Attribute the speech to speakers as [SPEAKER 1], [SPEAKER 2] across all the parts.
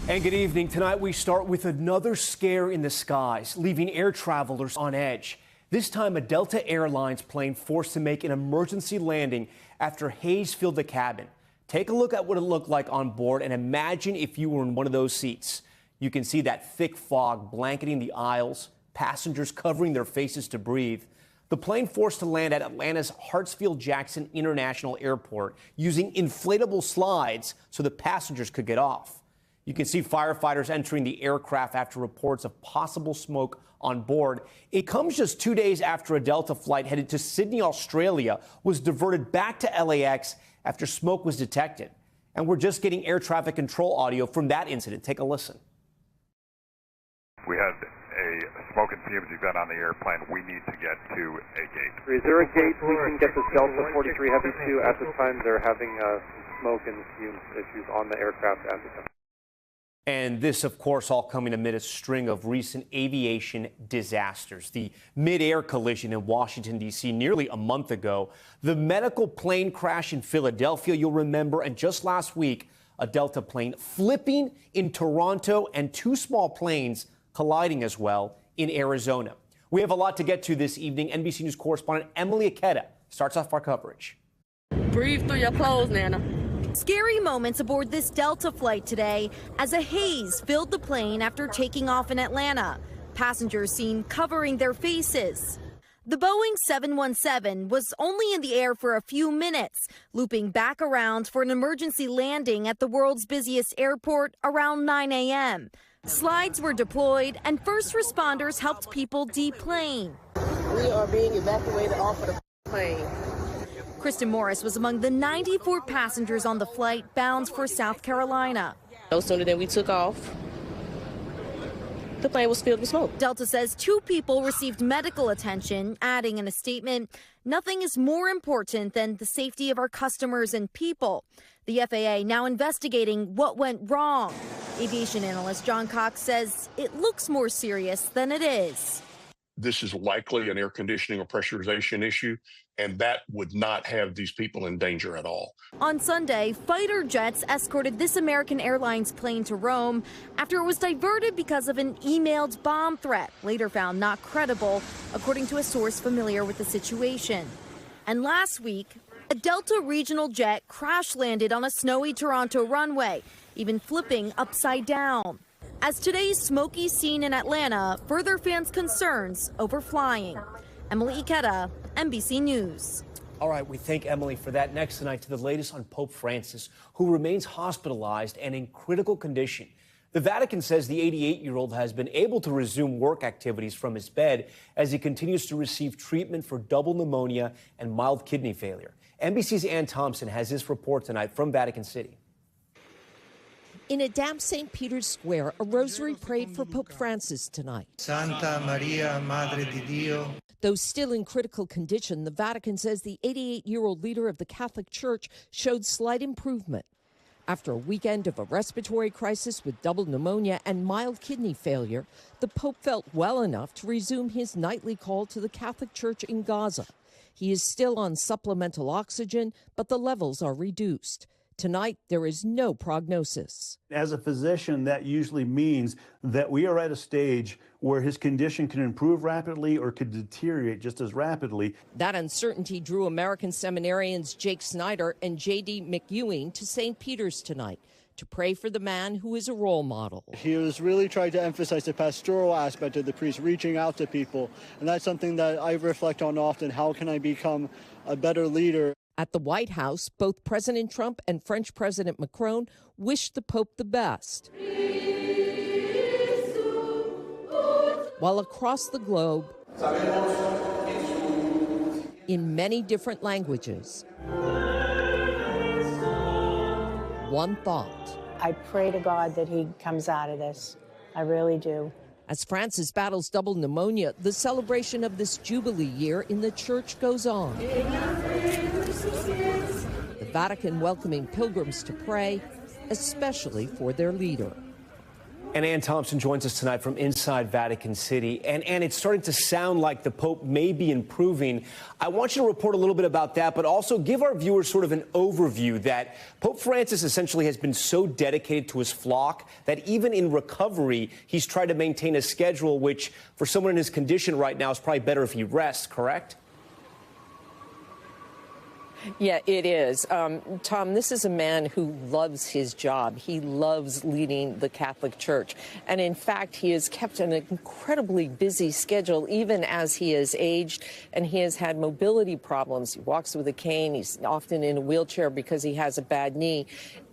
[SPEAKER 1] And good evening. Tonight we start with another scare in the skies, leaving air travelers on edge. This time a Delta Airlines plane forced to make an emergency landing after haze filled the cabin. Take a look at what it looked like on board and imagine if you were in one of those seats. You can see that thick fog blanketing the aisles, passengers covering their faces to breathe. The plane forced to land at Atlanta's Hartsfield-Jackson International Airport using inflatable slides so the passengers could get off. You can see firefighters entering the aircraft after reports of possible smoke on board. It comes just 2 days after a Delta flight headed to Sydney, Australia, was diverted back to LAX after smoke was detected. And we're just getting air traffic control audio from that incident. Take a listen.
[SPEAKER 2] We had a smoke and fumes event on the airplane. We need to get to a gate.
[SPEAKER 3] Is there a gate we can get this Delta 43 Heavy to? At this time, they're having smoke and fumes issues on the aircraft and the
[SPEAKER 1] And this, of course, all coming amid a string of recent aviation disasters. The mid-air collision in Washington, D.C. nearly a month ago, the medical plane crash in Philadelphia, you'll remember, and just last week, a Delta plane flipping in Toronto and two small planes colliding as well in Arizona. We have a lot to get to this evening. NBC News correspondent Emily Ikeda starts off our coverage.
[SPEAKER 4] Breathe through your clothes, Nana.
[SPEAKER 5] Scary moments aboard this Delta flight today as a haze filled the plane after taking off in Atlanta. Passengers seen covering their faces. The Boeing 717 was only in the air for a few minutes, looping back around for an emergency landing at the world's busiest airport around 9 a.m. Slides were deployed and first responders helped people deplane.
[SPEAKER 4] We are being evacuated off of the plane.
[SPEAKER 5] Kristen Morris was among the 94 passengers on the flight bound for South Carolina.
[SPEAKER 4] No sooner than we took off, the plane was filled with smoke.
[SPEAKER 5] Delta says 2 people received medical attention, adding in a statement, "Nothing is more important than the safety of our customers and people." The FAA now investigating what went wrong. Aviation analyst John Cox says it looks more serious than it is.
[SPEAKER 6] This is likely an air conditioning or pressurization issue, and that would not have these people in danger at all.
[SPEAKER 5] On Sunday, fighter jets escorted this American Airlines plane to Rome after it was diverted because of an emailed bomb threat, later found not credible, according to a source familiar with the situation. And last week, a Delta regional jet crash landed on a snowy Toronto runway, even flipping upside down. As today's smoky scene in Atlanta further fans' concerns over flying. Emily Ikeda, NBC News.
[SPEAKER 1] All right, we thank Emily for that. Next tonight to the latest on Pope Francis, who remains hospitalized and in critical condition. The Vatican says the 88-year-old has been able to resume work activities from his bed as he continues to receive treatment for double pneumonia and mild kidney failure. NBC's Ann Thompson has this report tonight from Vatican City.
[SPEAKER 7] In a damp St. Peter's Square, a rosary prayed for Pope Francis tonight.
[SPEAKER 8] Santa Maria, Madre di Dio.
[SPEAKER 7] Though still in critical condition, the Vatican says the 88-year-old leader of the Catholic Church showed slight improvement. After a weekend of a respiratory crisis with double pneumonia and mild kidney failure, the Pope felt well enough to resume his nightly call to the Catholic Church in Gaza. He is still on supplemental oxygen, but the levels are reduced. Tonight, there is no prognosis.
[SPEAKER 9] As a physician, that usually means that we are at a stage where his condition can improve rapidly or could deteriorate just as rapidly.
[SPEAKER 7] That uncertainty drew American seminarians Jake Snyder and J.D. McEwing to St. Peter's tonight to pray for the man who is a role model.
[SPEAKER 10] He was really trying to emphasize the pastoral aspect of the priest, reaching out to people. And that's something that I reflect on often. How can I become a better leader?
[SPEAKER 7] At the White House, both President Trump and French President Macron wished the Pope the best. While across the globe, in many different languages, one thought.
[SPEAKER 11] I pray to God that he comes out of this. I really do.
[SPEAKER 7] As Francis battles double pneumonia, the celebration of this Jubilee year in the church goes on. The Vatican welcoming pilgrims to pray, especially for their leader.
[SPEAKER 1] And Ann Thompson joins us tonight from inside Vatican City. And it's starting to sound like the Pope may be improving. I want you to report a little bit about that, but also give our viewers sort of an overview that Pope Francis essentially has been so dedicated to his flock that even in recovery, he's tried to maintain a schedule, which for someone in his condition right now is probably better if he rests, correct?
[SPEAKER 7] Yeah, it is. Tom, this is a man who loves his job. He loves leading the Catholic Church. And in fact, he has kept an incredibly busy schedule, even as he has aged and he has had mobility problems. He walks with a cane. He's often in a wheelchair because he has a bad knee.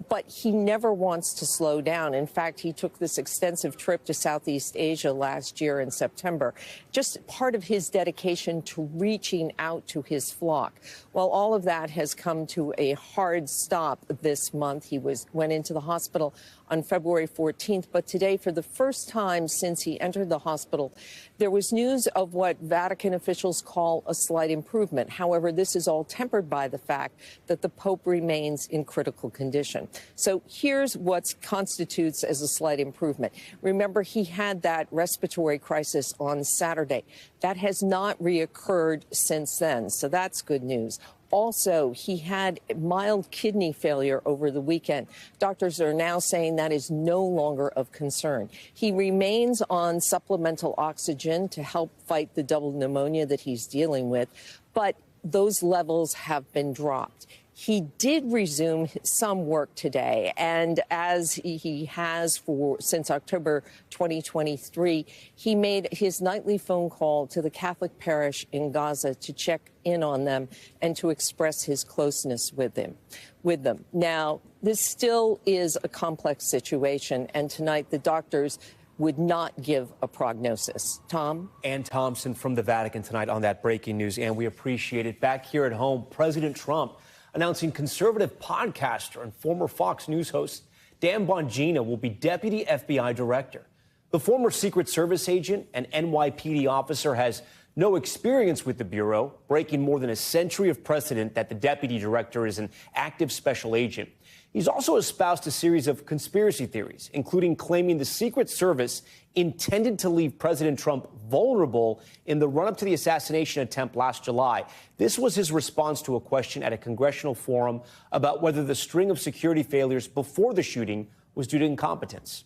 [SPEAKER 7] But he never wants to slow down. In fact, he took this extensive trip to Southeast Asia last year in September, just part of his dedication to reaching out to his flock. Well, all of that has come to a hard stop this month. He went into the hospital on February 14th, but today, for the first time since he entered the hospital, there was news of what Vatican officials call a slight improvement. However, this is all tempered by the fact that the Pope remains in critical condition. So here's what constitutes as a slight improvement. Remember, he had that respiratory crisis on Saturday. That has not reoccurred since then, so that's good news. Also, he had mild kidney failure over the weekend. Doctors are now saying that is no longer of concern. He remains on supplemental oxygen to help fight the double pneumonia that he's dealing with, but those levels have been dropped. He did resume some work today, and as he has since October 2023, he made his nightly phone call to the Catholic parish in Gaza to check in on them and to express his closeness with them. Now, this still is a complex situation, and tonight the doctors would not give a prognosis. Tom?
[SPEAKER 1] Ann Thompson from the Vatican tonight on that breaking news, and we appreciate it. Back here at home, President Trump announcing conservative podcaster and former Fox News host Dan Bongino will be deputy FBI director. The former Secret Service agent and NYPD officer has no experience with the Bureau, breaking more than a century of precedent that the deputy director is an active special agent. He's also espoused a series of conspiracy theories, including claiming the Secret Service intended to leave President Trump vulnerable in the run-up to the assassination attempt last July. This was his response to a question at a congressional forum about whether the string of security failures before the shooting was due to incompetence.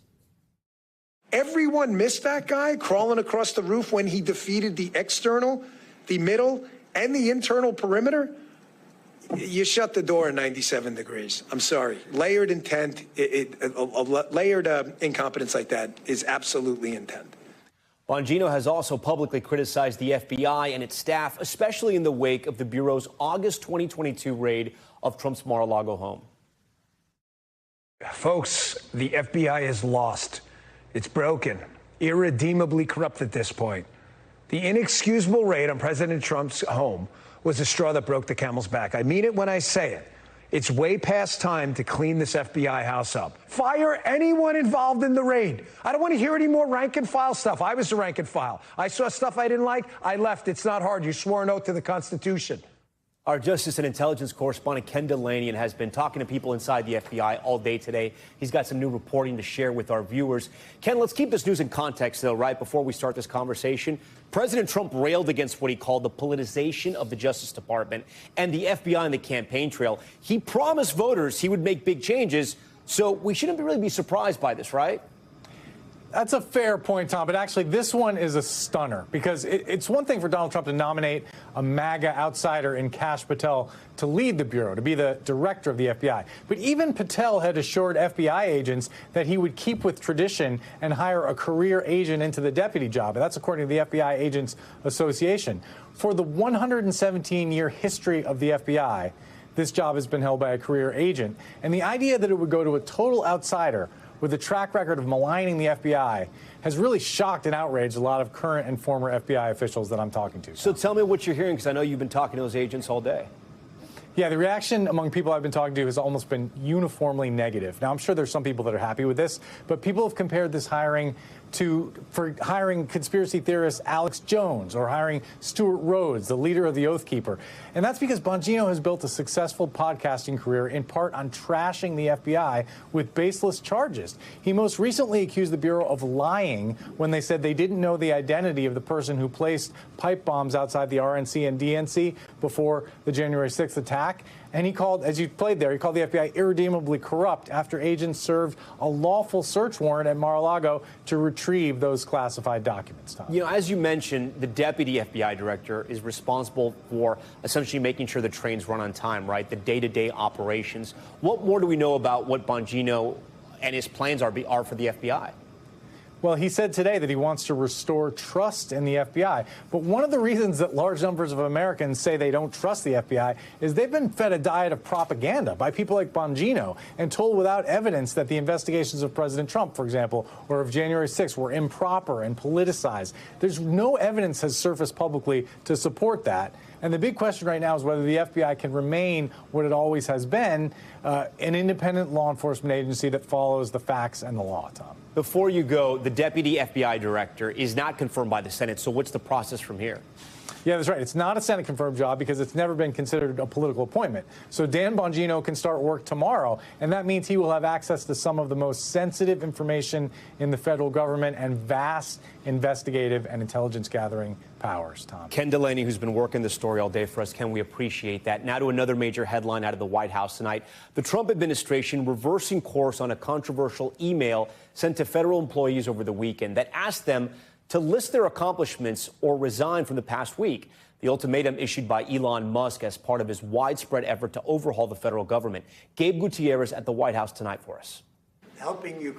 [SPEAKER 12] Everyone missed that guy crawling across the roof when he defeated the external, the middle, and the internal perimeter. You shut the door at 97 degrees. I'm sorry. Layered intent, layered incompetence like that is absolutely intent.
[SPEAKER 1] Bongino has also publicly criticized the FBI and its staff, especially in the wake of the Bureau's August 2022 raid of Trump's Mar-a-Lago home.
[SPEAKER 13] Folks, the FBI is lost. It's broken, irredeemably corrupt at this point. The inexcusable raid on President Trump's home was the straw that broke the camel's back. I mean it when I say it. It's way past time to clean this FBI house up. Fire anyone involved in the raid. I don't want to hear any more rank and file stuff. I was the rank and file. I saw stuff I didn't like. I left. It's not hard. You swore an oath to the Constitution.
[SPEAKER 1] Our Justice and Intelligence correspondent Ken Delaney has been talking to people inside the FBI all day today. He's got some new reporting to share with our viewers. Ken, let's keep this news in context, though, right before we start this conversation. President Trump railed against what he called the politicization of the Justice Department and the FBI on the campaign trail. He promised voters he would make big changes, so we shouldn't really be surprised by this, right?
[SPEAKER 14] That's a fair point, Tom, but actually this one is a stunner because it's one thing for Donald Trump to nominate a MAGA outsider in Kash Patel to lead the Bureau, to be the director of the FBI. But even Patel had assured FBI agents that he would keep with tradition and hire a career agent into the deputy job. And that's according to the FBI Agents Association. For the 117-year history of the FBI, this job has been held by a career agent. And the idea that it would go to a total outsider with a track record of maligning the FBI has really shocked and outraged a lot of current and former FBI officials that I'm talking to.
[SPEAKER 1] So tell me what you're hearing, because I know you've been talking to those agents all day.
[SPEAKER 14] Yeah, the reaction among people I've been talking to has almost been uniformly negative. Now, I'm sure there's some people that are happy with this, but people have compared this hiring for hiring conspiracy theorist Alex Jones or hiring Stuart Rhodes, the leader of the Oath Keeper. And that's because Bongino has built a successful podcasting career in part on trashing the FBI with baseless charges. He most recently accused the Bureau of lying when they said they didn't know the identity of the person who placed pipe bombs outside the RNC and DNC before the January 6th attack. And he called, as you played there, he called the FBI irredeemably corrupt after agents served a lawful search warrant at Mar-a-Lago to retrieve those classified documents, Tom.
[SPEAKER 1] You know, as you mentioned, the deputy FBI director is responsible for essentially making sure the trains run on time, right? The day-to-day operations. What more do we know about what Bongino and his plans are for the FBI?
[SPEAKER 14] Well, he said today that he wants to restore trust in the FBI. But one of the reasons that large numbers of Americans say they don't trust the FBI is they've been fed a diet of propaganda by people like Bongino and told without evidence that the investigations of President Trump, for example, or of January 6th were improper and politicized. There's no evidence has surfaced publicly to support that. And the big question right now is whether the FBI can remain what it always has been, an independent law enforcement agency that follows the facts and the law, Tom.
[SPEAKER 1] Before you go, the deputy FBI director is not confirmed by the Senate. So what's the process from here?
[SPEAKER 14] Yeah, that's right. It's not a Senate-confirmed job because it's never been considered a political appointment. So Dan Bongino can start work tomorrow, and that means he will have access to some of the most sensitive information in the federal government and vast investigative and intelligence-gathering powers, Tom.
[SPEAKER 1] Ken Delaney, who's been working the story all day for us. Ken, we appreciate that. Now to another major headline out of the White House tonight. The Trump administration reversing course on a controversial email sent to federal employees over the weekend that asked them to list their accomplishments or resign from the past week. The ultimatum issued by Elon Musk as part of his widespread effort to overhaul the federal government. Gabe Gutierrez at the White House tonight for us.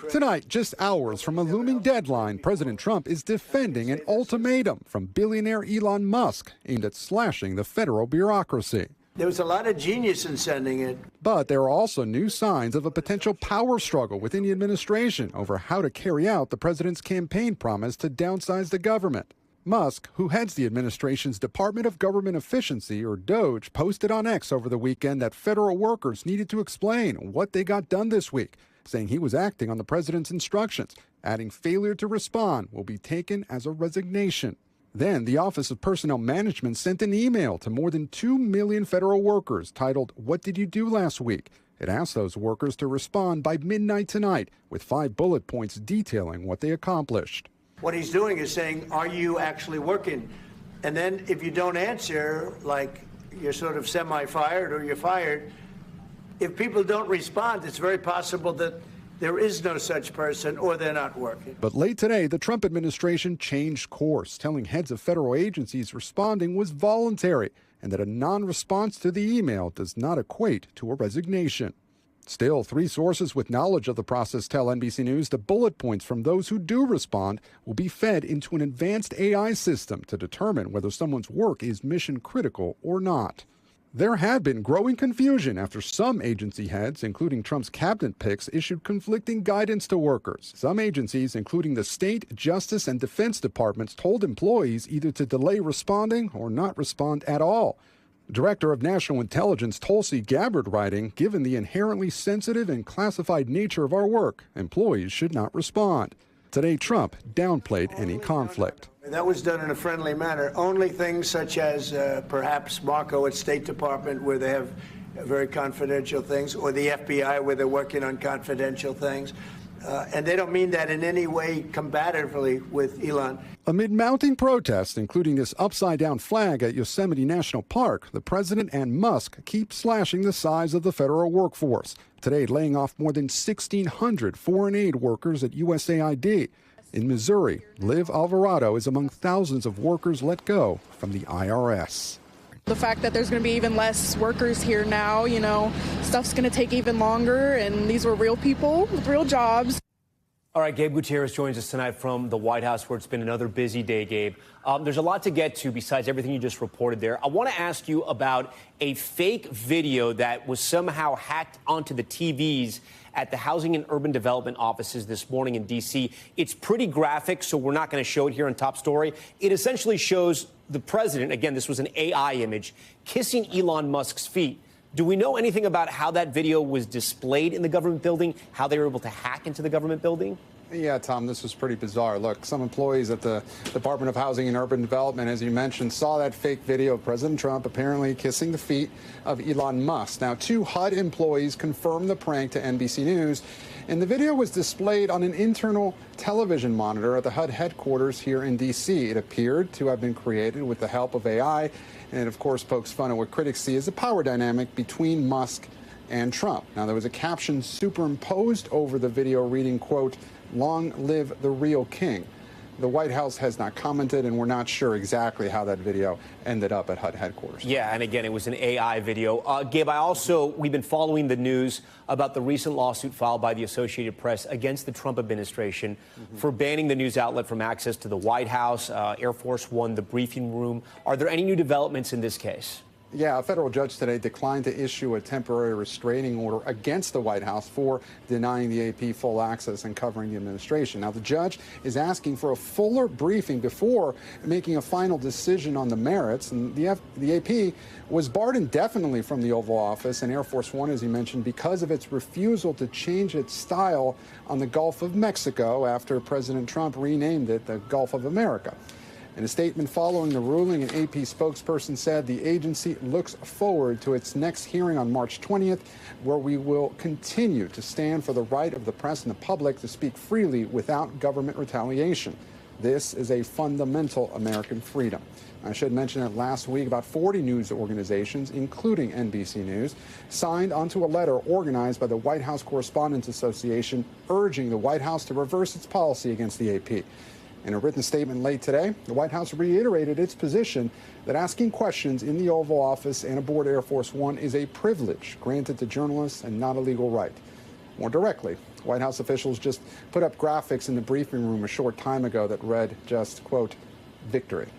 [SPEAKER 15] Tonight, just hours from a looming deadline, President Trump is defending an ultimatum from billionaire Elon Musk aimed at slashing the federal bureaucracy.
[SPEAKER 16] There was a lot of genius in sending it.
[SPEAKER 15] But there are also new signs of a potential power struggle within the administration over how to carry out the president's campaign promise to downsize the government. Musk, who heads the administration's Department of Government Efficiency, or DOGE, posted on X over the weekend that federal workers needed to explain what they got done this week, saying he was acting on the president's instructions, adding failure to respond will be taken as a resignation. Then the Office of Personnel Management sent an email to more than 2 million federal workers titled, "What did you do last week?" It asked those workers to respond by midnight tonight with 5 bullet points detailing what they accomplished.
[SPEAKER 16] What he's doing is saying, are you actually working? And then if you don't answer, like you're sort of semi-fired or you're fired, if people don't respond, it's very possible that there is no such person or they're not working.
[SPEAKER 15] But late today, the Trump administration changed course, telling heads of federal agencies responding was voluntary and that a non-response to the email does not equate to a resignation. Still, 3 sources with knowledge of the process tell NBC News the bullet points from those who do respond will be fed into an advanced AI system to determine whether someone's work is mission critical or not. There had been growing confusion after some agency heads, including Trump's cabinet picks, issued conflicting guidance to workers. Some agencies, including the state, justice, and defense departments, told employees either to delay responding or not respond at all. Director of National Intelligence Tulsi Gabbard writing, "Given the inherently sensitive and classified nature of our work, employees should not respond." Today, Trump downplayed any conflict.
[SPEAKER 16] That was done in a friendly manner. Only things such as perhaps Marco at State Department where they have very confidential things, or the FBI where they're working on confidential things. And they don't mean that in any way combatively with Elon.
[SPEAKER 15] Amid mounting protests, including this upside-down flag at Yosemite National Park, the president and Musk keep slashing the size of the federal workforce, today laying off more than 1,600 foreign aid workers at USAID. In Missouri, Liv Alvarado is among thousands of workers let go from the IRS.
[SPEAKER 17] The fact that there's going to be even less workers here now, you know, stuff's going to take even longer, and these were real people with real jobs.
[SPEAKER 1] All right, Gabe Gutierrez joins us tonight from the White House, where it's been another busy day, Gabe. There's a lot to get to besides everything you just reported there. I want to ask you about a fake video that was somehow hacked onto the TVs at the Housing and Urban Development offices this morning in D.C. It's pretty graphic, so we're not going to show it here on Top Story. It essentially shows the president, again, this was an AI image, kissing Elon Musk's feet. Do we know anything about how that video was displayed in the government building, how they were able to hack into the government building?
[SPEAKER 15] Yeah, Tom, this was pretty bizarre. Look, some employees at the Department of Housing and Urban Development, as you mentioned, saw that fake video of President Trump apparently kissing the feet of Elon Musk. Now, 2 HUD employees confirmed the prank to NBC News, and the video was displayed on an internal television monitor at the HUD headquarters here in D.C. It appeared to have been created with the help of AI, and it, of course, pokes fun at what critics see as a power dynamic between Musk and Trump. Now, there was a caption superimposed over the video reading, quote, "Long live the real king." The White House has not commented, and we're not sure exactly how that video ended up at HUD headquarters.
[SPEAKER 1] Yeah, and again, it was an AI video. Gabe, we've been following the news about the recent lawsuit filed by the Associated Press against the Trump administration for banning the news outlet from access to the White House, Air Force One, the briefing room. Are there any new developments in this case?
[SPEAKER 15] Yeah, a federal judge today declined to issue a temporary restraining order against the White House for denying the AP full access and covering the administration. Now, the judge is asking for a fuller briefing before making a final decision on the merits. And the AP was barred indefinitely from the Oval Office and Air Force One, as you mentioned, because of its refusal to change its style on the Gulf of Mexico after President Trump renamed it the Gulf of America. In a statement following the ruling, an AP spokesperson said the agency looks forward to its next hearing on March 20th, where we will continue to stand for the right of the press and the public to speak freely without government retaliation. This is a fundamental American freedom. I should mention that last week, about 40 news organizations, including NBC News, signed onto a letter organized by the White House Correspondents Association urging the White House to reverse its policy against the AP. In a written statement late today, the White House reiterated its position that asking questions in the Oval Office and aboard Air Force One is a privilege granted to journalists and not a legal right. More directly, White House officials just put up graphics in the briefing room a short time ago that read just, quote, "victory."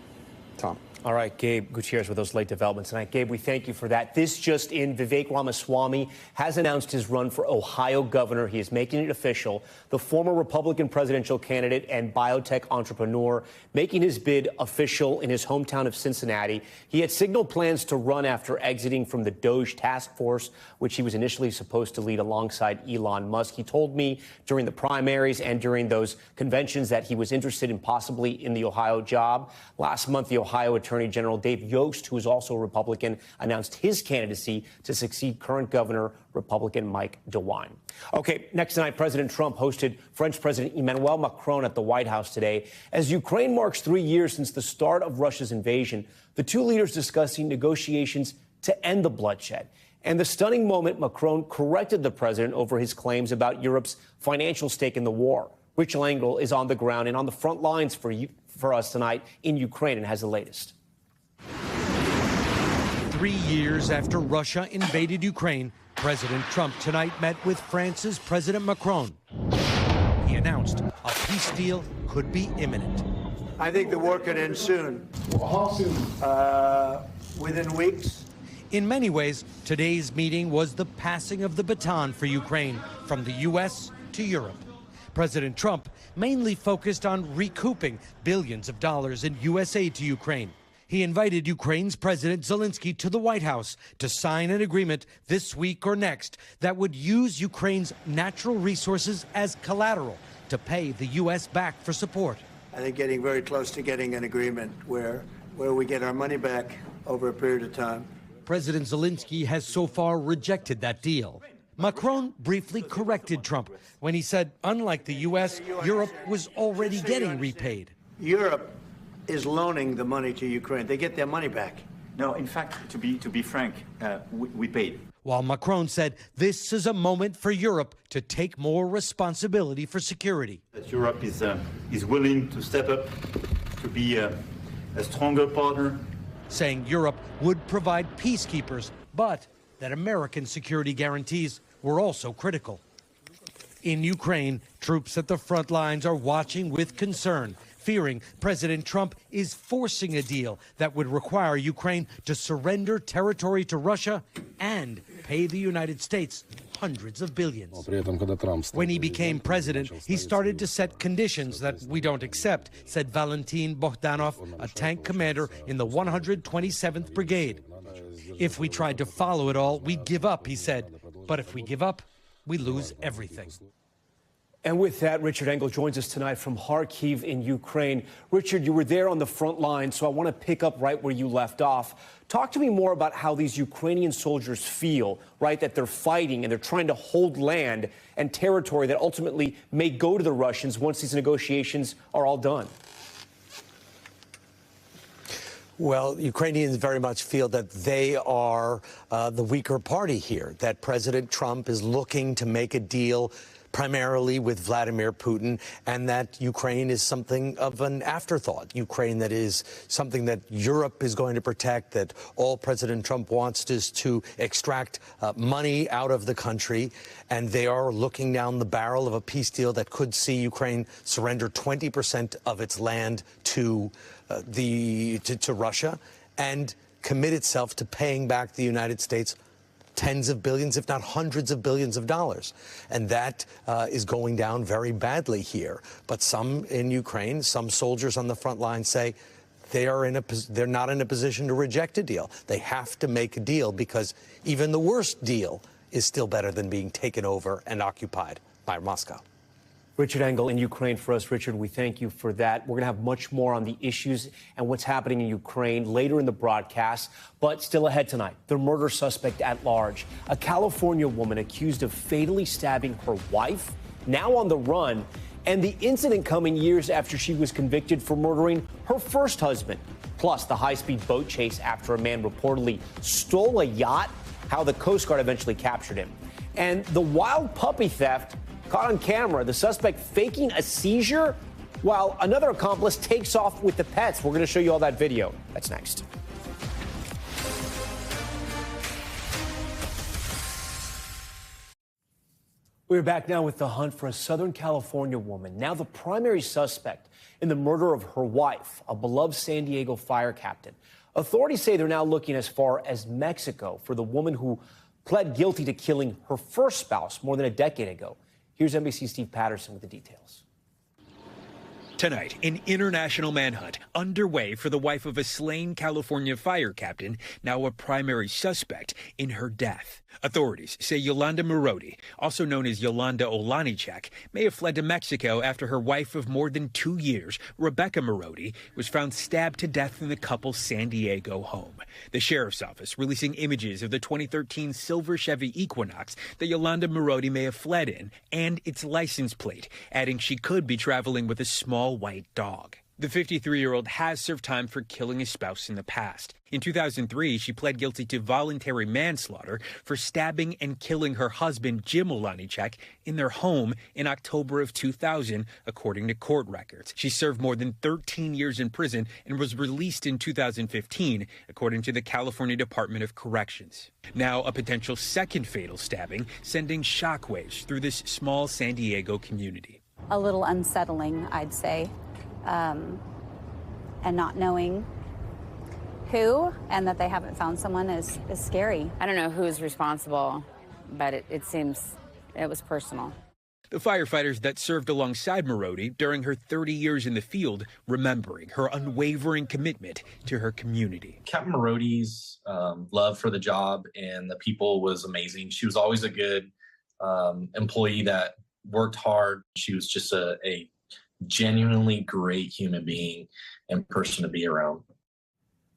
[SPEAKER 15] Tom.
[SPEAKER 1] All right, Gabe Gutierrez with those late developments tonight. Gabe, we thank you for that. This just in, Vivek Ramaswamy has announced his run for Ohio governor. He is making it official. The former Republican presidential candidate and biotech entrepreneur making his bid official in his hometown of Cincinnati. He had signaled plans to run after exiting from the DOGE task force, which he was initially supposed to lead alongside Elon Musk. He told me during the primaries and during those conventions that he was interested in possibly in the Ohio job. Last month, the Ohio Attorney General Dave Yost, who is also a Republican, announced his candidacy to succeed current Governor Republican Mike DeWine. Okay, next tonight, President Trump hosted French President Emmanuel Macron at the White House today. As Ukraine marks 3 years since the start of Russia's invasion, the two leaders discussing negotiations to end the bloodshed. And the stunning moment, Macron corrected the president over his claims about Europe's financial stake in the war. Rich Langle is on the ground and on the front lines for us tonight in Ukraine and has the latest.
[SPEAKER 18] 3 years after Russia invaded Ukraine, President Trump tonight met with France's President Macron. He announced a peace deal could be imminent.
[SPEAKER 16] I think the war could end soon.
[SPEAKER 18] How soon?
[SPEAKER 16] Within weeks.
[SPEAKER 18] In many ways, today's meeting was the passing of the baton for Ukraine from the U.S. to Europe. President Trump mainly focused on recouping billions of dollars in U.S. aid to Ukraine. He invited Ukraine's President Zelensky to the White House to sign an agreement this week or next that would use Ukraine's natural resources as collateral to pay the U.S. back for support.
[SPEAKER 16] I think getting very close to getting an agreement where we get our money back over a period of time.
[SPEAKER 18] President Zelensky has so far rejected that deal. Macron briefly corrected Trump when he said, unlike the U.S., Europe was already getting repaid.
[SPEAKER 16] Europe is loaning the money to Ukraine. They get their money back.
[SPEAKER 19] No, in fact, to be frank, we paid.
[SPEAKER 18] While Macron said this is a moment for Europe to take more responsibility for security.
[SPEAKER 19] That Europe is willing to step up, to be a stronger partner.
[SPEAKER 18] Saying Europe would provide peacekeepers, but that American security guarantees were also critical. In Ukraine, troops at the front lines are watching with concern, fearing President Trump is forcing a deal that would require Ukraine to surrender territory to Russia and pay the United States hundreds of billions. When he became president, he started to set conditions that we don't accept, said Valentin Bogdanov, a tank commander in the 127th Brigade. If we tried to follow it all, we'd give up, he said. But if we give up, we lose everything.
[SPEAKER 1] And with that, Richard Engel joins us tonight from Kharkiv in Ukraine. Richard, you were there on the front line, so I want to pick up right where you left off. Talk to me more about how these Ukrainian soldiers feel, right, that they're fighting and they're trying to hold land and territory that ultimately may go to the Russians once these negotiations are all done.
[SPEAKER 20] Well, Ukrainians very much feel that they are the weaker party here, that President Trump is looking to make a deal primarily with Vladimir Putin, and that Ukraine is something of an afterthought. Ukraine that is something that Europe is going to protect, that all President Trump wants is to extract money out of the country, and they are looking down the barrel of a peace deal that could see Ukraine surrender 20% of its land to Russia and commit itself to paying back the United States tens of billions, if not hundreds of billions of dollars. And that is going down very badly here. But some in Ukraine, some soldiers on the front line say they're not in a position to reject a deal. They have to make a deal because even the worst deal is still better than being taken over and occupied by Moscow.
[SPEAKER 1] Richard Engel in Ukraine for us. Richard, we thank you for that. We're going to have much more on the issues and what's happening in Ukraine later in the broadcast. But still ahead tonight, the murder suspect at large, a California woman accused of fatally stabbing her wife, now on the run, and the incident coming years after she was convicted for murdering her first husband. Plus, the high-speed boat chase after a man reportedly stole a yacht, how the Coast Guard eventually captured him. And the wild puppy theft caught on camera, the suspect faking a seizure while another accomplice takes off with the pets. We're going to show you all that video. That's next. We're back now with the hunt for a Southern California woman, now the primary suspect in the murder of her wife, a beloved San Diego fire captain. Authorities say they're now looking as far as Mexico for the woman who pled guilty to killing her first spouse more than a decade ago. Here's NBC's Steve Patterson with the details.
[SPEAKER 21] Tonight, an international manhunt underway for the wife of a slain California fire captain, now a primary suspect in her death. Authorities say Yolanda Marodi, also known as Yolanda Olanichek, may have fled to Mexico after her wife of more than 2 years, Rebecca Marodi, was found stabbed to death in the couple's San Diego home. The sheriff's office releasing images of the 2013 silver Chevy Equinox that Yolanda Marodi may have fled in and its license plate, adding she could be traveling with a small white dog. The 53-year-old has served time for killing his spouse in the past. In 2003, she pled guilty to voluntary manslaughter for stabbing and killing her husband, Jim Olanichek, in their home in October of 2000, according to court records. She served more than 13 years in prison and was released in 2015, according to the California Department of Corrections. Now, a potential second fatal stabbing, sending shockwaves through this small San Diego community.
[SPEAKER 22] A little unsettling, I'd say. And not knowing who and that they haven't found someone is scary.
[SPEAKER 23] I don't know who's responsible, but it seems it was personal.
[SPEAKER 21] The firefighters that served alongside Marodi during her 30 years in the field, remembering her unwavering commitment to her community.
[SPEAKER 24] Captain Marodi's love for the job and the people was amazing. She was always a good employee that worked hard. She was just a genuinely great human being and person to be around.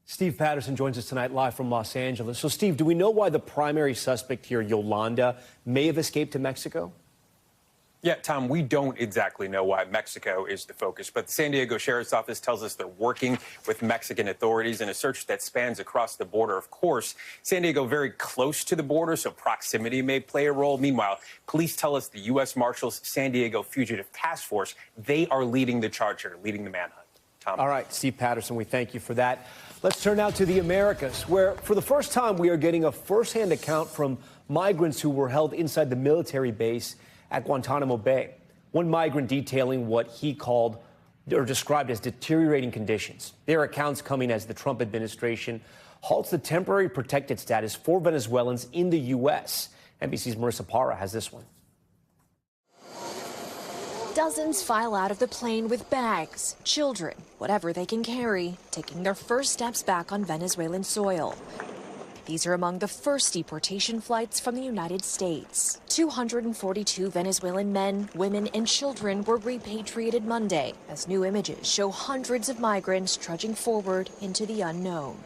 [SPEAKER 1] Steve Patterson joins us tonight live from Los Angeles. So, Steve, do we know why the primary suspect here, Yolanda, may have escaped to Mexico?
[SPEAKER 25] Yeah, Tom, we don't exactly know why Mexico is the focus, but the San Diego Sheriff's Office tells us they're working with Mexican authorities in a search that spans across the border. Of course, San Diego very close to the border, so proximity may play a role. Meanwhile, police tell us the U.S. Marshals San Diego Fugitive Task Force, they are leading the charge here, leading the manhunt. Tom.
[SPEAKER 1] All right, Steve Patterson, we thank you for that. Let's turn now to the Americas, where for the first time we are getting a firsthand account from migrants who were held inside the military base at Guantanamo Bay. One migrant detailing what he called or described as deteriorating conditions. Their accounts coming as the Trump administration halts the temporary protected status for Venezuelans in the U.S. NBC's Marissa Parra has this one.
[SPEAKER 26] Dozens file out of the plane with bags, children, whatever they can carry, taking their first steps back on Venezuelan soil. These are among the first deportation flights from the United States. 242 Venezuelan men, women, and children were repatriated Monday as new images show hundreds of migrants trudging forward into the unknown.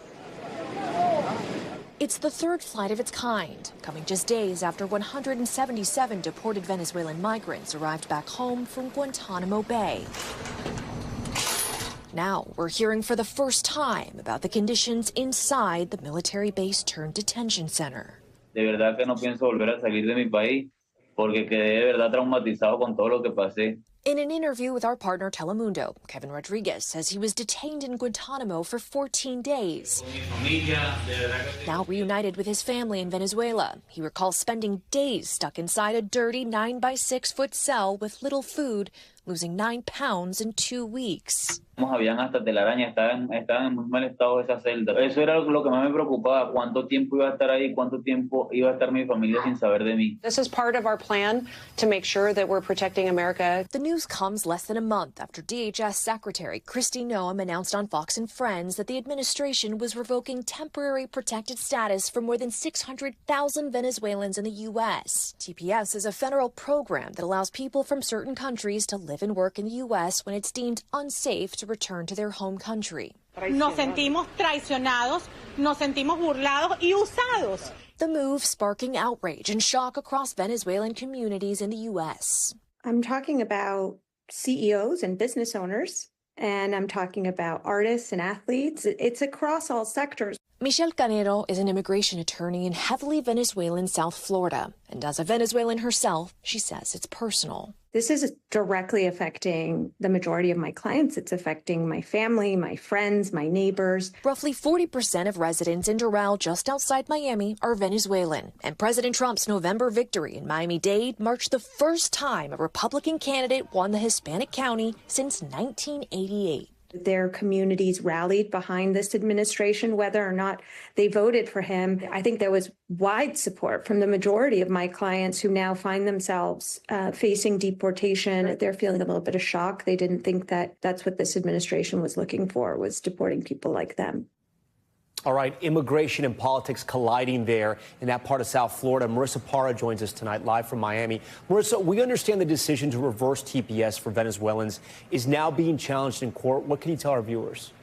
[SPEAKER 26] It's the third flight of its kind, coming just days after 177 deported Venezuelan migrants arrived back home from Guantanamo Bay. Now we're hearing for the first time about the conditions inside the military base turned detention center.
[SPEAKER 2] De verdad que no pienso volver a salir de mi país porque quedé de verdad traumatizado con todo lo que pasé.
[SPEAKER 26] In an interview with our partner Telemundo, Kevin Rodriguez says he was detained in Guantanamo for 14 days. Now reunited with his family in Venezuela, he recalls spending days stuck inside a dirty 9-by-6-foot cell with little food, losing 9 pounds in 2 weeks.
[SPEAKER 2] Habían hasta telaraña, estaban en muy mal estado esa celda. Eso era lo que más me preocupaba, cuánto tiempo iba a estar ahí, cuánto tiempo iba a estar mi familia sin saber de mí.
[SPEAKER 3] This is part of our plan to make sure that we're protecting America.
[SPEAKER 26] The news comes less than a month after DHS Secretary Kristi Noem announced on Fox and Friends that the administration was revoking temporary protected status for more than 600,000 Venezuelans in the U.S. TPS is a federal program that allows people from certain countries to live and work in the U.S. when it's deemed unsafe to return to their home country.
[SPEAKER 4] Nos sentimos traicionados, nos sentimos burlados y usados.
[SPEAKER 26] The move sparking outrage and shock across Venezuelan communities in the U.S.
[SPEAKER 5] I'm talking about CEOs and business owners, and I'm talking about artists and athletes. It's across all sectors.
[SPEAKER 26] Michelle Canero is an immigration attorney in heavily Venezuelan South Florida. And as a Venezuelan herself, she says it's personal.
[SPEAKER 5] This is directly affecting the majority of my clients. It's affecting my family, my friends, my neighbors.
[SPEAKER 26] Roughly 40% of residents in Doral, just outside Miami, are Venezuelan. And President Trump's November victory in Miami-Dade marked the first time a Republican candidate won the Hispanic county since 1988.
[SPEAKER 5] Their communities rallied behind this administration, whether or not they voted for him. I think there was wide support from the majority of my clients who now find themselves facing deportation. They're feeling a little bit of shock. They didn't think that that's what this administration was looking for, was deporting people like them.
[SPEAKER 1] All right, immigration and politics colliding there in that part of South Florida. Marissa Parra joins us tonight live from Miami. Marissa, we understand the decision to reverse TPS for Venezuelans is now being challenged in court. What can you tell our viewers?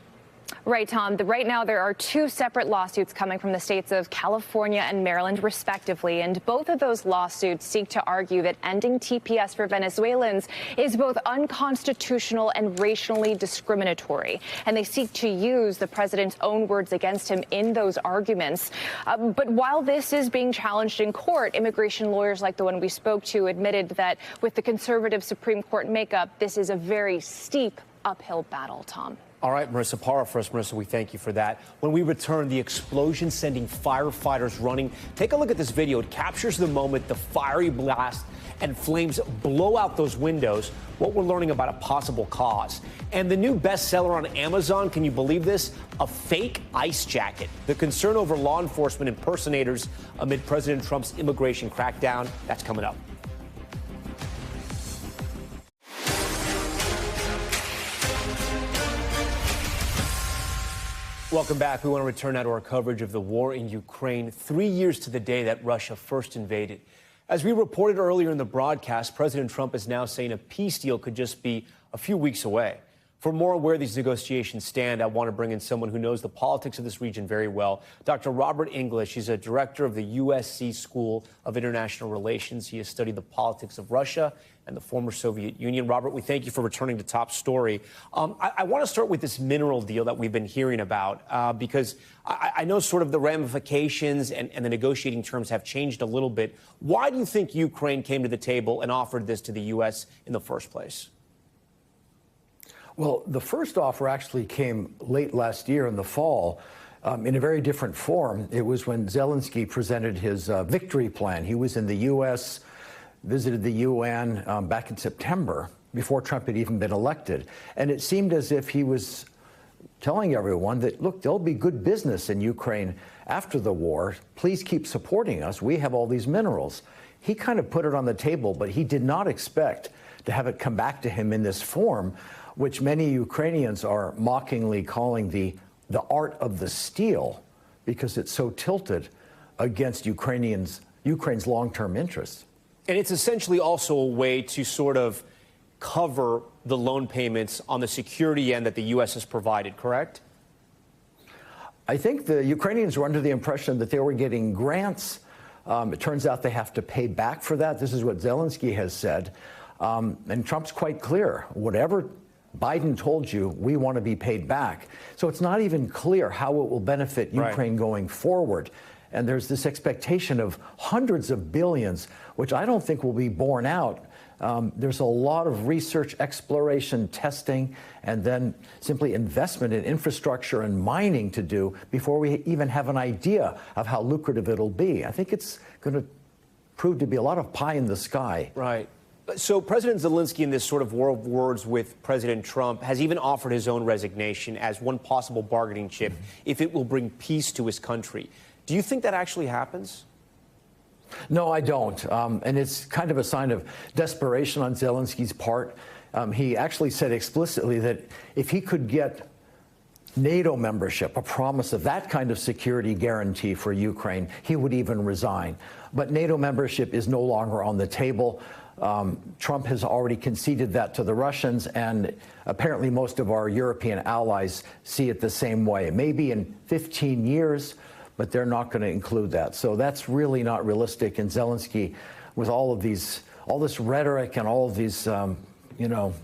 [SPEAKER 6] Right, Tom. Right now, there are two separate lawsuits coming from the states of California and Maryland, respectively. And both of those lawsuits seek to argue that ending TPS for Venezuelans is both unconstitutional and racially discriminatory. And they seek to use the president's own words against him in those arguments. But while this is being challenged in court, immigration lawyers like the one we spoke to admitted that with the conservative Supreme Court makeup, this is a very steep uphill battle, Tom.
[SPEAKER 1] All right, Marissa Parra for us. Marissa, we thank you for that. When we return, the explosion sending firefighters running. Take a look at this video. It captures the moment the fiery blast and flames blow out those windows. What we're learning about a possible cause. And the new bestseller on Amazon, can you believe this? A fake ice jacket. The concern over law enforcement impersonators amid President Trump's immigration crackdown. That's coming up. Welcome back. We want to return now to our coverage of the war in Ukraine, 3 years to the day that Russia first invaded. As we reported earlier in the broadcast, President Trump is now saying a peace deal could just be a few weeks away. For more on where these negotiations stand, I want to bring in someone who knows the politics of this region very well, Dr. Robert English. He's a director of the USC School of International Relations. He has studied the politics of Russia and the former Soviet Union. Robert, we thank you for returning to Top Story. I want to start with this mineral deal that we've been hearing about because I know sort of the ramifications and the negotiating terms have changed a little bit. Why do you think Ukraine came to the table and offered this to the U.S. in the first place?
[SPEAKER 8] Well, the first offer actually came late last year in the fall in a very different form. It was when Zelensky presented his victory plan. He was in the U.S., visited the UN back in September, before Trump had even been elected. And it seemed as if he was telling everyone that, look, there'll be good business in Ukraine after the war. Please keep supporting us. We have all these minerals. He kind of put it on the table, but he did not expect to have it come back to him in this form, which many Ukrainians are mockingly calling the art of the steal. because it's so tilted against Ukraine's long-term interests.
[SPEAKER 1] And it's essentially also a way to sort of cover the loan payments on the security end that the U.S. has provided, correct?
[SPEAKER 8] I think the Ukrainians were under the impression that they were getting grants. It turns out they have to pay back for that. This is what Zelensky has said. And Trump's quite clear. Whatever Biden told you, we want to be paid back. So it's not even clear how it will benefit Ukraine going forward. And there's this expectation of hundreds of billions, which I don't think will be borne out. There's a lot of research, exploration, testing, and then simply investment in infrastructure and mining to do before we even have an idea of how lucrative it'll be. I think it's going to prove to be a lot of pie in the sky.
[SPEAKER 1] Right. So President Zelensky, in this sort of war of words with President Trump, has even offered his own resignation as one possible bargaining chip if it will bring peace to his country. Do you think that actually happens?
[SPEAKER 8] No, I don't. And it's kind of a sign of desperation on Zelensky's part. He actually said explicitly that if he could get NATO membership, a promise of that kind of security guarantee for Ukraine, he would even resign. But NATO membership is no longer on the table. Trump has already conceded that to the Russians, and apparently most of our European allies see it the same way. Maybe in 15 years, but they're not going to include that. So that's really not realistic. And Zelensky, with all this rhetoric and all of these,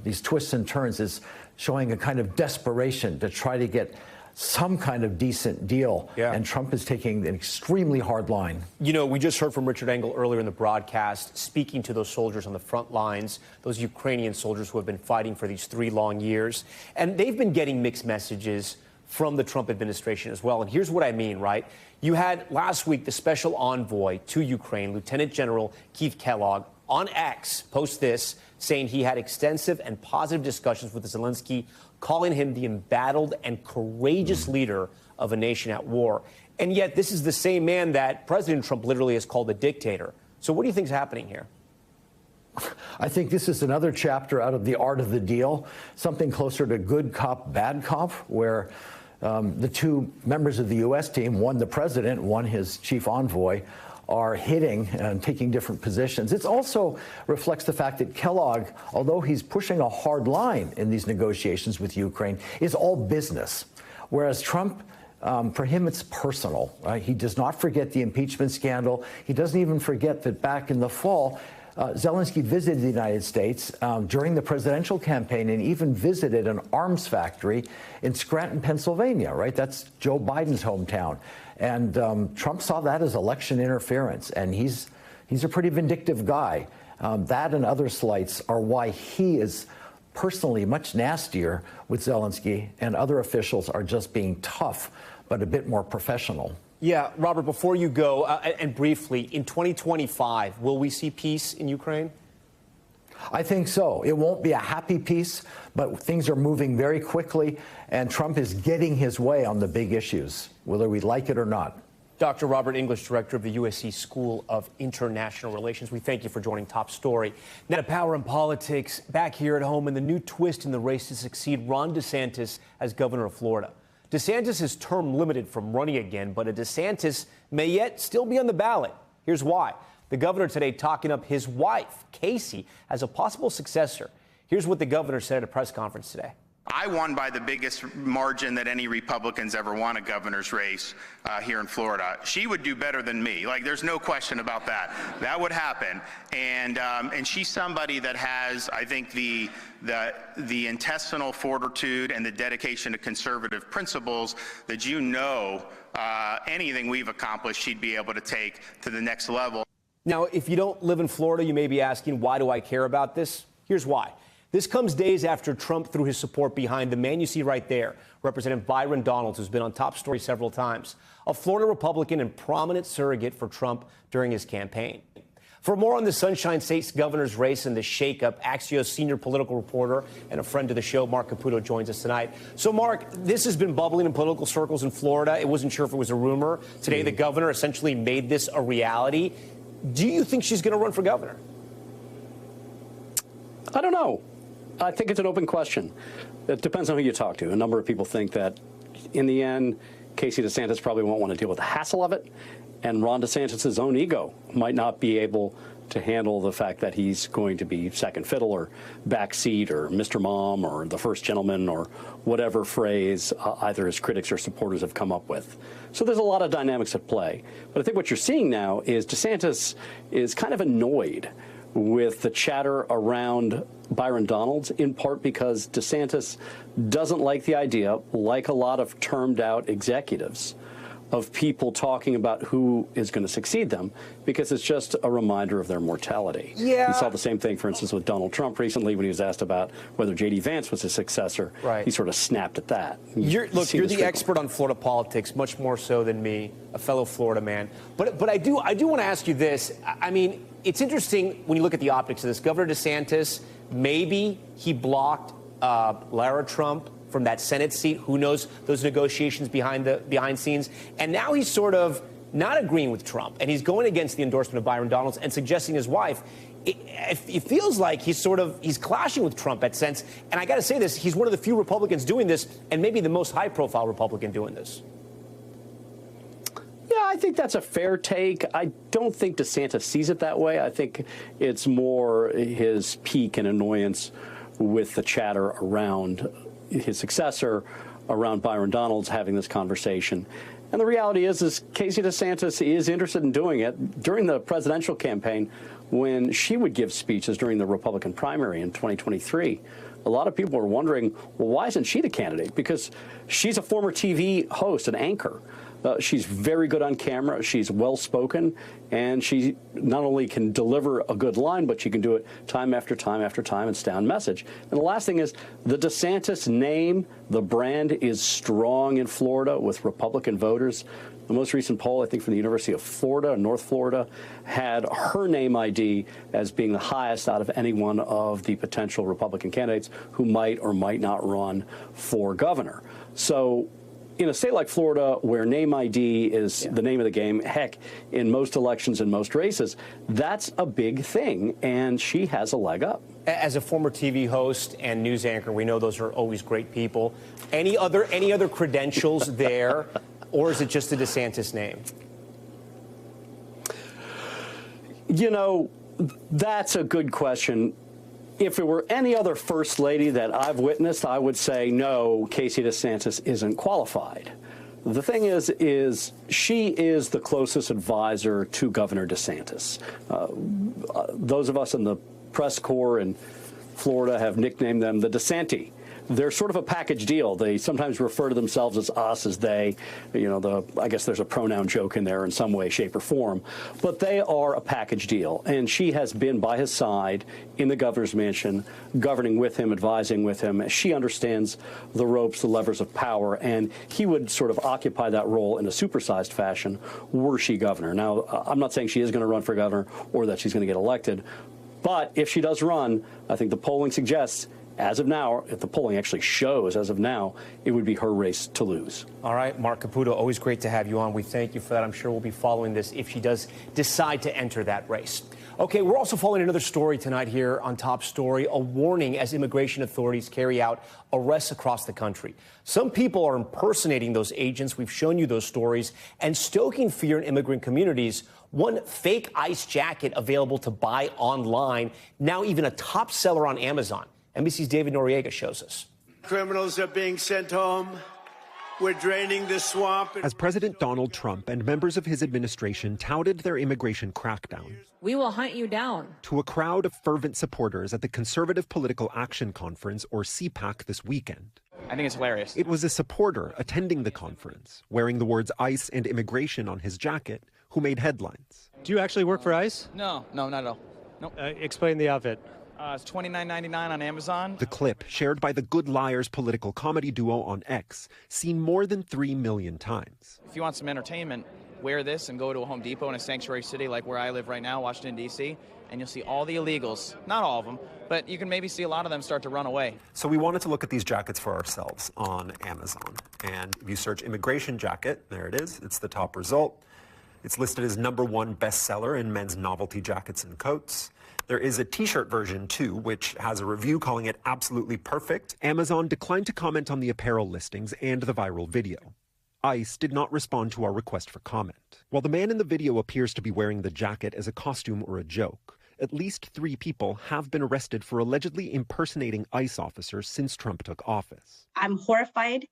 [SPEAKER 8] these twists and turns, is showing a kind of desperation to try to get some kind of decent deal. Yeah. And Trump is taking an extremely hard line. You know,
[SPEAKER 1] we just heard from Richard Engel earlier in the broadcast, speaking to those soldiers on the front lines, those Ukrainian soldiers who have been fighting for these 3 long years. And they've been getting mixed messages from the Trump administration as well. And here's what I mean, right? You had last week the special envoy to Ukraine, Lieutenant General Keith Kellogg, on X post this, saying he had extensive and positive discussions with Zelensky, calling him the embattled and courageous leader of a nation at war. And yet this is the same man that President Trump literally has called a dictator. So what do you think is happening here?
[SPEAKER 8] I think this is another chapter out of The Art of the Deal, something closer to good cop, bad cop, where the 2 members of the U.S. team, one the president, one his chief envoy, are hitting and taking different positions. It also reflects the fact that Kellogg, although he's pushing a hard line in these negotiations with Ukraine, is all business. Whereas Trump, for him, it's personal. Right? He does not forget the impeachment scandal. He doesn't even forget that back in the fall, Zelensky visited the United States during the presidential campaign and even visited an arms factory in Scranton, Pennsylvania, right? That's Joe Biden's hometown. And Trump saw that as election interference, and he's a pretty vindictive guy. That and other slights are why he is personally much nastier with Zelensky, and other officials are just being tough, but a bit more professional.
[SPEAKER 1] Yeah, Robert, before you go, and briefly, in 2025, will we see peace in Ukraine?
[SPEAKER 8] I think so. It won't be a happy peace, but things are moving very quickly, and Trump is getting his way on the big issues, whether we like it or not.
[SPEAKER 1] Dr. Robert English, director of the USC School of International Relations, we thank you for joining Top Story. Now to power and politics, back here at home, and the new twist in the race to succeed Ron DeSantis as governor of Florida. DeSantis is term limited from running again, but a DeSantis may yet still be on the ballot. Here's why. The governor today talking up his wife, Casey, as a possible successor. Here's what the governor said at a press conference today.
[SPEAKER 7] I won by the biggest margin that any Republicans ever won a governor's race here in Florida. She would do better than me. Like, there's no question about that. That would happen. And she's somebody that has, I think, the intestinal fortitude and the dedication to conservative principles that, anything we've accomplished, she'd be able to take to the next level.
[SPEAKER 1] Now, if you don't live in Florida, you may be asking, why do I care about this? Here's why. This comes days after Trump threw his support behind the man you see right there, Representative Byron Donalds, who's been on Top Story several times, a Florida Republican and prominent surrogate for Trump during his campaign. For more on the Sunshine State's governor's race and the shakeup, Axios senior political reporter and a friend of the show, Mark Caputo, joins us tonight. So, Mark, this has been bubbling in political circles in Florida. It wasn't sure if it was a rumor. Today, the governor essentially made this a reality. Do you think she's going to run for governor?
[SPEAKER 9] I don't know. I think it's an open question. It depends on who you talk to. A number of people think that in the end, Casey DeSantis probably won't want to deal with the hassle of it, and Ron DeSantis' own ego might not be able to handle the fact that he's going to be second fiddle or backseat or Mr. Mom or the first gentleman or whatever phrase either his critics or supporters have come up with. So there's a lot of dynamics at play. But I think what you're seeing now is DeSantis is kind of annoyed with the chatter around Byron Donalds, in part because DeSantis doesn't like the idea, like a lot of termed out executives, of people talking about who is going to succeed them, because it's just a reminder of their mortality.
[SPEAKER 1] Yeah.
[SPEAKER 9] You saw the same thing, for instance, with Donald Trump recently when he was asked about whether J.D. Vance was his successor.
[SPEAKER 1] Right.
[SPEAKER 9] He sort of snapped at that.
[SPEAKER 1] You're the expert on Florida politics, much more so than me, a fellow Florida man. But I do want to ask you this. I mean, it's interesting when you look at the optics of this. Governor DeSantis, maybe he blocked Lara Trump from that Senate seat. Who knows those negotiations behind scenes. And now he's sort of not agreeing with Trump, and he's going against the endorsement of Byron Donalds and suggesting his wife. It feels like he's clashing with Trump at sense. And I got to say this, he's one of the few Republicans doing this, and maybe the most high-profile Republican doing this.
[SPEAKER 9] Yeah, I think that's a fair take. I don't think DeSantis sees it that way. I think it's more his pique and annoyance with the chatter around his successor, around Byron Donalds having this conversation. And the reality is Casey DeSantis is interested in doing it. During the presidential campaign, when she would give speeches during the Republican primary in 2023, a lot of people were wondering, well, why isn't she the candidate? Because she's a former TV host, an anchor. She's very good on camera. She's well-spoken, and she not only can deliver a good line, but she can do it time after time after time and stay on message. And the last thing is the DeSantis name, the brand is strong in Florida with Republican voters. The most recent poll, I think, from the University of Florida, North Florida, had her name ID as being the highest out of any one of the potential Republican candidates who might or might not run for governor. So in a state like Florida, where name ID is the name of the game, heck, in most elections and most races, that's a big thing, and she has a leg up.
[SPEAKER 1] As a former TV host and news anchor, we know those are always great people. Any other credentials there, or is it just the DeSantis name?
[SPEAKER 9] You know, that's a good question. If it were any other first lady that I've witnessed, I would say, no, Casey DeSantis isn't qualified. The thing is she is the closest advisor to Governor DeSantis. Those of us in the press corps in Florida have nicknamed them the DeSanti. They're sort of a package deal. They sometimes refer to themselves as us, as they. You know, I guess there's a pronoun joke in there in some way, shape, or form. But they are a package deal. And she has been by his side in the governor's mansion, governing with him, advising with him. She understands the ropes, the levers of power, and he would sort of occupy that role in a supersized fashion were she governor. Now, I'm not saying she is going to run for governor or that she's going to get elected. But if she does run, I think the polling suggests, as of now, if the polling actually shows, as of now, it would be her race to lose.
[SPEAKER 1] All right, Mark Caputo, always great to have you on. We thank you for that. I'm sure we'll be following this if she does decide to enter that race. Okay, we're also following another story tonight here on Top Story, a warning as immigration authorities carry out arrests across the country. Some people are impersonating those agents. We've shown you those stories and stoking fear in immigrant communities. One fake ICE jacket available to buy online, now even a top seller on Amazon. NBC's David Noriega shows us.
[SPEAKER 16] Criminals are being sent home. We're draining the swamp.
[SPEAKER 10] As President Donald Trump and members of his administration touted their immigration crackdown,
[SPEAKER 11] we will hunt you down,
[SPEAKER 10] to a crowd of fervent supporters at the Conservative Political Action Conference, or CPAC, this weekend.
[SPEAKER 12] I think it's hilarious.
[SPEAKER 10] It was a supporter attending the conference, wearing the words ICE and immigration on his jacket, who made headlines.
[SPEAKER 13] Do you actually work for ICE?
[SPEAKER 12] No, not at all. Nope.
[SPEAKER 13] Explain the outfit.
[SPEAKER 12] It's $29.99 on Amazon.
[SPEAKER 10] The clip, shared by the Good Liars political comedy duo on X, seen more than 3 million times.
[SPEAKER 12] If you want some entertainment, wear this and go to a Home Depot in a sanctuary city like where I live right now, Washington, D.C., and you'll see all the illegals, not all of them, but you can maybe see a lot of them start to run away.
[SPEAKER 10] So we wanted to look at these jackets for ourselves on Amazon. And if you search immigration jacket, there it is. It's the top result. It's listed as #1 bestseller in men's novelty jackets and coats. There is a T-shirt version, too, which has a review calling it absolutely perfect. Amazon declined to comment on the apparel listings and the viral video. ICE did not respond to our request for comment. While the man in the video appears to be wearing the jacket as a costume or a joke, at least 3 people have been arrested for allegedly impersonating ICE officers since Trump took office.
[SPEAKER 11] I'm horrified.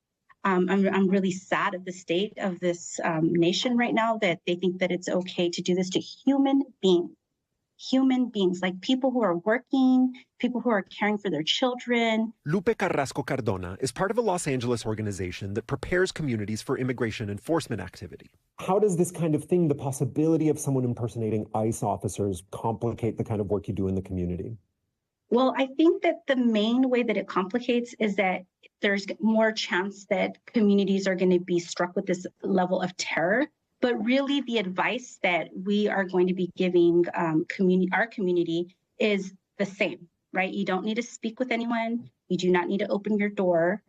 [SPEAKER 11] I'm really sad at the state of this nation right now, that they think that it's okay to do this to human beings, like people who are working, people who are caring for their children.
[SPEAKER 10] Lupe Carrasco Cardona is part of a Los Angeles organization that prepares communities for immigration enforcement activity.
[SPEAKER 14] How does this kind of thing, the possibility of someone impersonating ICE officers, complicate the kind of work you do in the community?
[SPEAKER 11] Well, I think that the main way that it complicates is that there's more chance that communities are going to be struck with this level of terror. But really, the advice that we are going to be giving our community is the same, right? You don't need to speak with anyone. You do not need to open your door.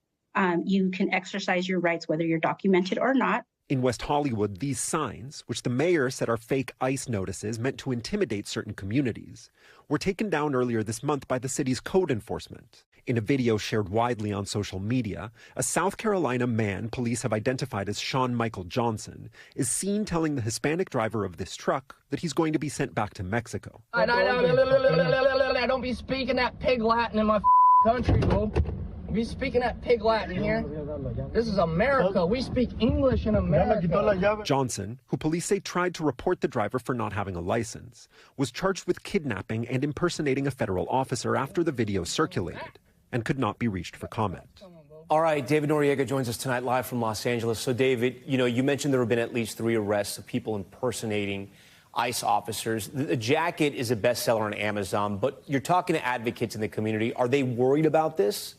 [SPEAKER 11] You can exercise your rights, whether you're documented or not.
[SPEAKER 10] In West Hollywood, these signs, which the mayor said are fake ICE notices meant to intimidate certain communities, were taken down earlier this month by the city's code enforcement. In a video shared widely on social media, a South Carolina man police have identified as Sean Michael Johnson is seen telling the Hispanic driver of this truck that he's going to be sent back to Mexico.
[SPEAKER 15] Don't be speaking that pig Latin in my country, bro. Be speaking that pig Latin here. This is America. We speak English in America.
[SPEAKER 10] Johnson, who police say tried to report the driver for not having a license, was charged with kidnapping and impersonating a federal officer after the video circulated and could not be reached for comment.
[SPEAKER 1] All right, David Noriega joins us tonight live from Los Angeles. So, David, you mentioned there have been at least 3 arrests of people impersonating ICE officers. The jacket is a bestseller on Amazon, but you're talking to advocates in the community. Are they worried about this?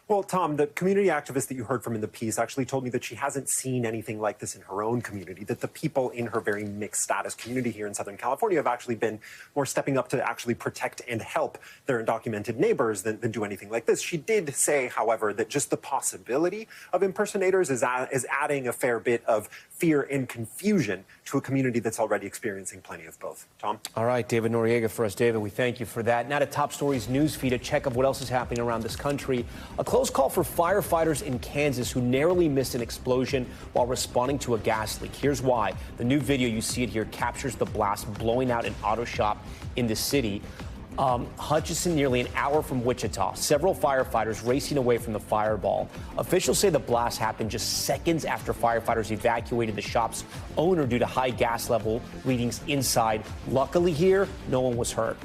[SPEAKER 10] Well, Tom, the community activist that you heard from in the piece actually told me that she hasn't seen anything like this in her own community, that the people in her very mixed status community here in Southern California have actually been more stepping up to actually protect and help their undocumented neighbors than do anything like this. She did say, however, that just the possibility of impersonators is adding a fair bit of fear and confusion to a community that's already experiencing plenty of both. Tom?
[SPEAKER 1] All right, David Noriega for us. David, we thank you for that. Now to Top Stories news feed, a check of what else is happening around this country. A close call for firefighters in Kansas who narrowly missed an explosion while responding to a gas leak. Here's why. The new video, you see it here, captures the blast blowing out an auto shop in the city. Hutchinson, nearly an hour from Wichita. Several firefighters racing away from the fireball. Officials say the blast happened just seconds after firefighters evacuated the shop's owner due to high gas level readings inside. Luckily here, no one was hurt.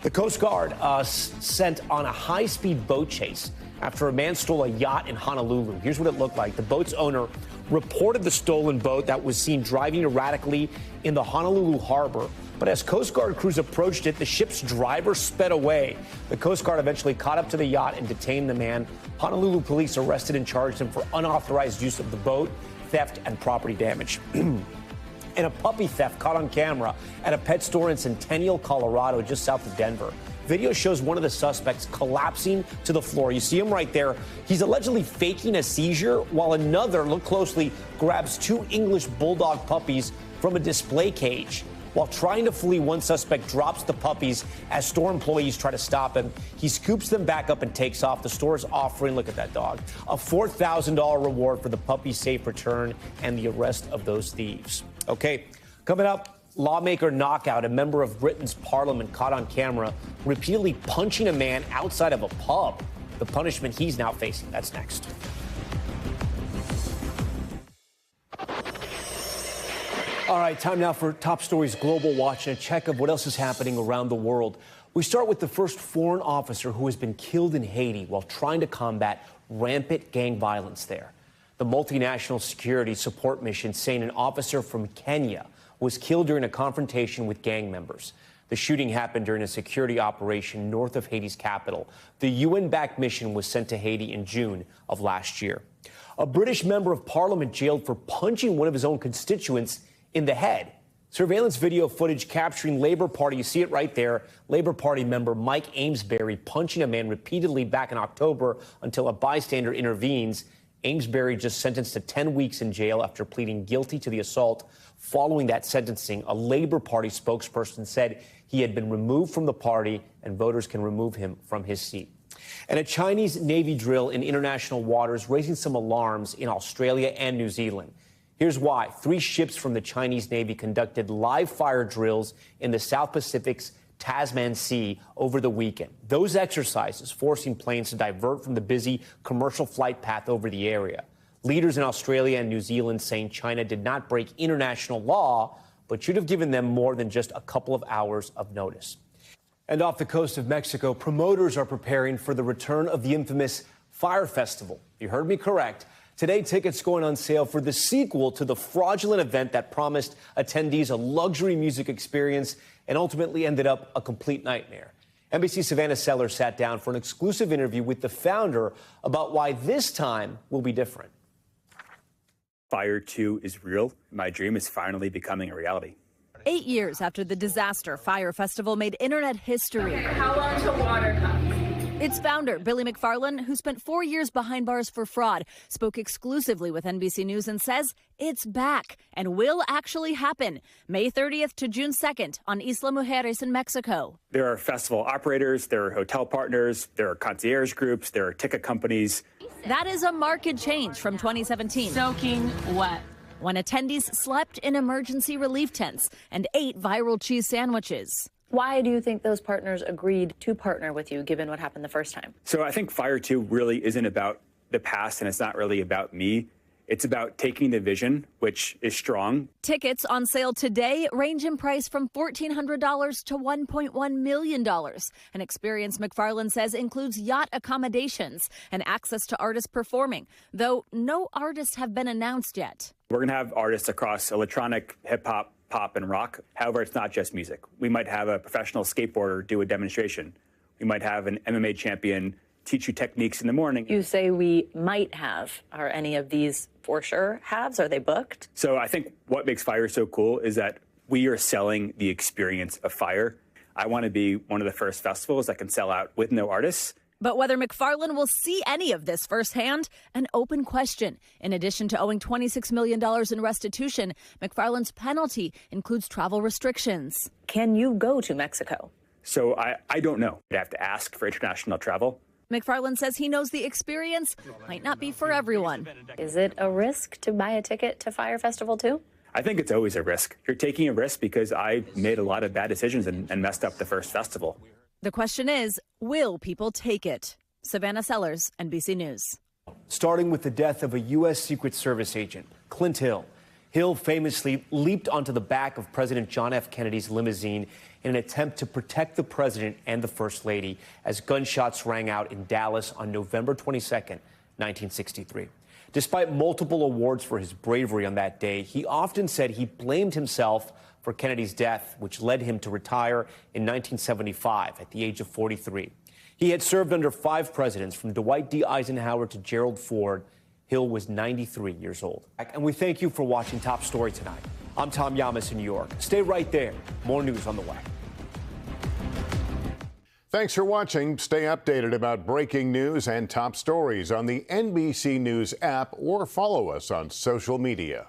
[SPEAKER 1] The Coast Guard sent on a high-speed boat chase after a man stole a yacht in Honolulu. Here's what it looked like. The boat's owner reported the stolen boat that was seen driving erratically in the Honolulu harbor. But as Coast Guard crews approached it, the ship's driver sped away. The Coast Guard eventually caught up to the yacht and detained the man. Honolulu police arrested and charged him for unauthorized use of the boat, theft, and property damage. And a puppy theft caught on camera at a pet store in Centennial, Colorado, just south of Denver. Video shows one of the suspects collapsing to the floor. You see him right there. He's allegedly faking a seizure, while another, look closely, grabs 2 English bulldog puppies from a display cage. While trying to flee, one suspect drops the puppies as store employees try to stop him. He scoops them back up and takes off. The store is offering, look at that dog, a $4,000 reward for the puppy's safe return and the arrest of those thieves. Okay, coming up, lawmaker knockout, a member of Britain's parliament caught on camera repeatedly punching a man outside of a pub. The punishment he's now facing. That's next. All right, time now for Top Stories Global Watch and a check of what else is happening around the world. We start with the first foreign officer who has been killed in Haiti while trying to combat rampant gang violence there. The multinational security support mission saying an officer from Kenya was killed during a confrontation with gang members. The shooting happened during a security operation north of Haiti's capital. The UN-backed mission was sent to Haiti in June of last year. A British member of parliament jailed for punching one of his own constituents in the head. Surveillance video footage capturing Labour Party, you see it right there, Labour Party member Mike Amesbury punching a man repeatedly back in October until a bystander intervenes. Amesbury just sentenced to 10 weeks in jail after pleading guilty to the assault. Following that sentencing, a Labour Party spokesperson said he had been removed from the party and voters can remove him from his seat. And a Chinese Navy drill in international waters raising some alarms in Australia and New Zealand. Here's why. 3 ships from the Chinese Navy conducted live fire drills in the South Pacific's Tasman Sea over the weekend. Those exercises forcing planes to divert from the busy commercial flight path over the area. Leaders in Australia and New Zealand saying China did not break international law, but should have given them more than just a couple of hours of notice. And off the coast of Mexico, promoters are preparing for the return of the infamous Fire Festival. You heard me correct. Today, tickets going on sale for the sequel to the fraudulent event that promised attendees a luxury music experience and ultimately ended up a complete nightmare. NBC's Savannah Sellers sat down for an exclusive interview with the founder about why this time will be different.
[SPEAKER 17] Fire 2 is real. My dream is finally becoming a reality.
[SPEAKER 18] 8 years after the disaster, Fire Festival made internet history.
[SPEAKER 19] How long till water comes?
[SPEAKER 18] Its founder, Billy McFarland, who spent 4 years behind bars for fraud, spoke exclusively with NBC News and says it's back and will actually happen May 30th to June 2nd on Isla Mujeres in Mexico.
[SPEAKER 17] There are festival operators, there are hotel partners, there are concierge groups, there are ticket companies.
[SPEAKER 18] That is a marked change from 2017.
[SPEAKER 19] Soaking wet.
[SPEAKER 18] When attendees slept in emergency relief tents and ate viral cheese sandwiches.
[SPEAKER 20] Why do you think those partners agreed to partner with you, given what happened the first time?
[SPEAKER 17] So I think Fire 2 really isn't about the past, and it's not really about me. It's about taking the vision, which is strong.
[SPEAKER 18] Tickets on sale today range in price from $1,400 to $1.1 million. An experience McFarland says includes yacht accommodations and access to artists performing, though no artists have been announced yet.
[SPEAKER 17] We're going to have artists across electronic, hip-hop, pop, and rock. However, it's not just music. We might have a professional skateboarder do a demonstration. We might have an MMA champion teach you techniques in the morning.
[SPEAKER 20] You say we might have. Are any of these for sure haves? Are they booked?
[SPEAKER 17] So I think what makes Fire so cool is that we are selling the experience of Fire. I want to be one of the first festivals that can sell out with no artists.
[SPEAKER 18] But whether McFarland will see any of this firsthand, an open question. In addition to owing $26 million in restitution, McFarland's penalty includes travel restrictions.
[SPEAKER 20] Can you go to Mexico?
[SPEAKER 17] So I don't know. I'd have to ask for international travel.
[SPEAKER 18] McFarland says he knows the experience might not be for everyone.
[SPEAKER 20] Is it a risk to buy a ticket to Fire Festival too?
[SPEAKER 17] I think it's always a risk. You're taking a risk because I made a lot of bad decisions and messed up the first festival.
[SPEAKER 18] The question is, will people take it? Savannah Sellers, NBC News.
[SPEAKER 1] Starting with the death of a U.S. Secret Service agent, Clint Hill. Hill famously leaped onto the back of President John F. Kennedy's limousine in an attempt to protect the president and the First Lady as gunshots rang out in Dallas on November 22nd, 1963. Despite multiple awards for his bravery on that day, he often said he blamed himself for Kennedy's death, which led him to retire in 1975 at the age of 43. He had served under 5 presidents, from Dwight D. Eisenhower to Gerald Ford. Hill was 93 years old. And we thank you for watching Top Story tonight. I'm Tom Llamas in New York. Stay right there. More news on the way.
[SPEAKER 22] Thanks for watching. Stay updated about breaking news and top stories on the NBC News app or follow us on social media.